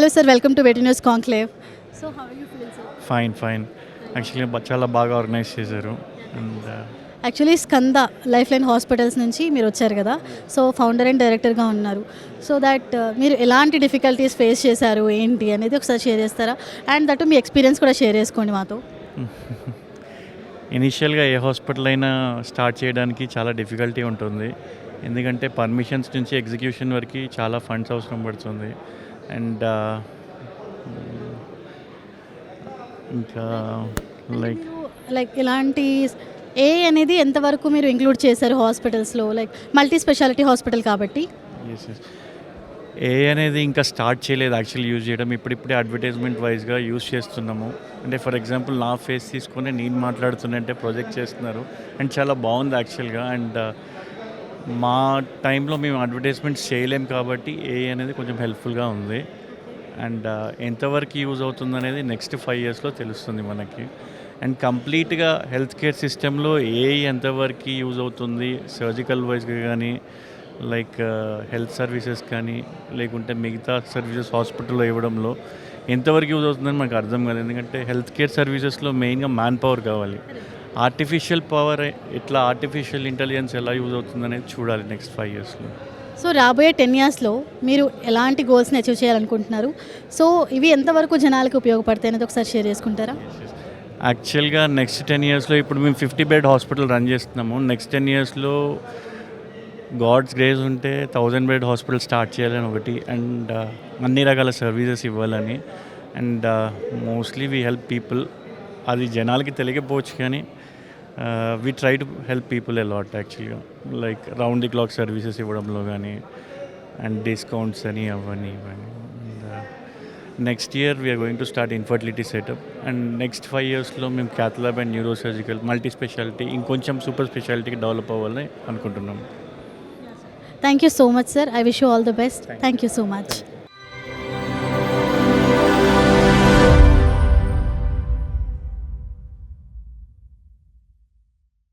Hello, sir. Welcome to Veterinary Conclave. So, how are you feeling, sir? Fine actually చాలా బాగా organise చేశారు and actually Skanda life line hospitals నుంచి మీరు వచ్చారు కదా, సో ఫౌండర్ అండ్ డైరెక్టర్గా ఉన్నారు. సో దట్ మీరు ఎలాంటి డిఫికల్టీస్ ఫేస్ చేశారు ఏంటి అనేది ఒకసారి షేర్ చేస్తారా? అండ్ దట్ మీ ఎక్స్పీరియన్స్ కూడా షేర్ చేసుకోండి మాతో. ఇనీషియల్గా ఏ హాస్పిటల్ అయినా స్టార్ట్ చేయడానికి చాలా డిఫికల్టీ ఉంటుంది, ఎందుకంటే పర్మిషన్స్ నుంచి ఎగ్జిక్యూషన్ వరకు చాలా ఫండ్స్ అవసరం పడుతుంది. అండ్ ఇంకా లైక్ ఇలాంటి ఏ అనేది ఎంతవరకు మీరు ఇంక్లూడ్ చేశారు హాస్పిటల్స్లో, లైక్ మల్టీ స్పెషాలిటీ హాస్పిటల్ కాబట్టి? ఎస్ ఏ అనేది ఇంకా స్టార్ట్ చేయలేదు యాక్చువల్లీ యూజ్ చేయడం. ఇప్పుడిప్పుడే అడ్వర్టైజ్మెంట్ వైజ్గా యూజ్ చేస్తున్నాము. అంటే ఫర్ ఎగ్జాంపుల్ నా ఫేస్ తీసుకొని నేను మాట్లాడుతున్నంటే ప్రాజెక్ట్ చేస్తున్నారు అండ్ చాలా బాగుంది యాక్చువల్గా. అండ్ మా టైంలో మేము అడ్వర్టైజ్మెంట్స్ చేయలేం కాబట్టి ఏ అనేది కొంచెం హెల్ప్ఫుల్గా ఉంది. అండ్ ఎంతవరకు యూజ్ అవుతుంది అనేది నెక్స్ట్ 5 yearsలో తెలుస్తుంది మనకి. అండ్ కంప్లీట్గా హెల్త్ కేర్ సిస్టంలో ఏ ఎంతవరకు యూజ్ అవుతుంది సర్జికల్ వైజ్గా కానీ, లైక్ హెల్త్ సర్వీసెస్ కానీ, లేకుంటే మిగతా సర్వీసెస్ హాస్పిటల్లో ఇవ్వడంలో ఎంతవరకు యూజ్ అవుతుందని మనకు అర్థం కాదు. ఎందుకంటే హెల్త్ కేర్ సర్వీసెస్లో మెయిన్గా మ్యాన్ పవర్ కావాలి. ఆర్టిఫిషియల్ పవర్ ఎట్లా, ఆర్టిఫిషియల్ ఇంటెలిజెన్స్ ఎలా యూజ్ అవుతుంది అనేది చూడాలి నెక్స్ట్ 5 yearsలో. సో రాబోయే 10 yearsలో మీరు ఎలాంటి గోల్స్ని అచీవ్ చేయాలనుకుంటున్నారు? సో ఇవి ఎంతవరకు జనాలకు ఉపయోగపడతాయి అనేది ఒకసారి షేర్ చేసుకుంటారా? యాక్చువల్గా నెక్స్ట్ 10 yearsలో ఇప్పుడు మేము 50 bed హాస్పిటల్ రన్ చేస్తున్నాము. నెక్స్ట్ 10 yearsలో గాడ్స్ గ్రేస్ ఉంటే 1000 bed హాస్పిటల్ స్టార్ట్ చేయాలని ఒకటి, అండ్ అన్ని రకాల సర్వీసెస్ ఇవ్వాలని. And mostly we help people. అది జనాలకి తెలియకపోవచ్చు కానీ we try to help people a lot యాక్చువల్గా, like round the clock services ఇవ్వడంలో కానీ, అండ్ డిస్కౌంట్స్ అని అవన్నీ ఇవన్నీ. Next year we're going to start infertility setup. And next 5 yearsలో మేము cath lab and neuro surgical multi speciality ఇంకొంచెం సూపర్ స్పెషాలిటీకి డెవలప్ అవ్వాలని అనుకుంటున్నాము. Thank you so much, sir. I wish you all the best. Thank you so much.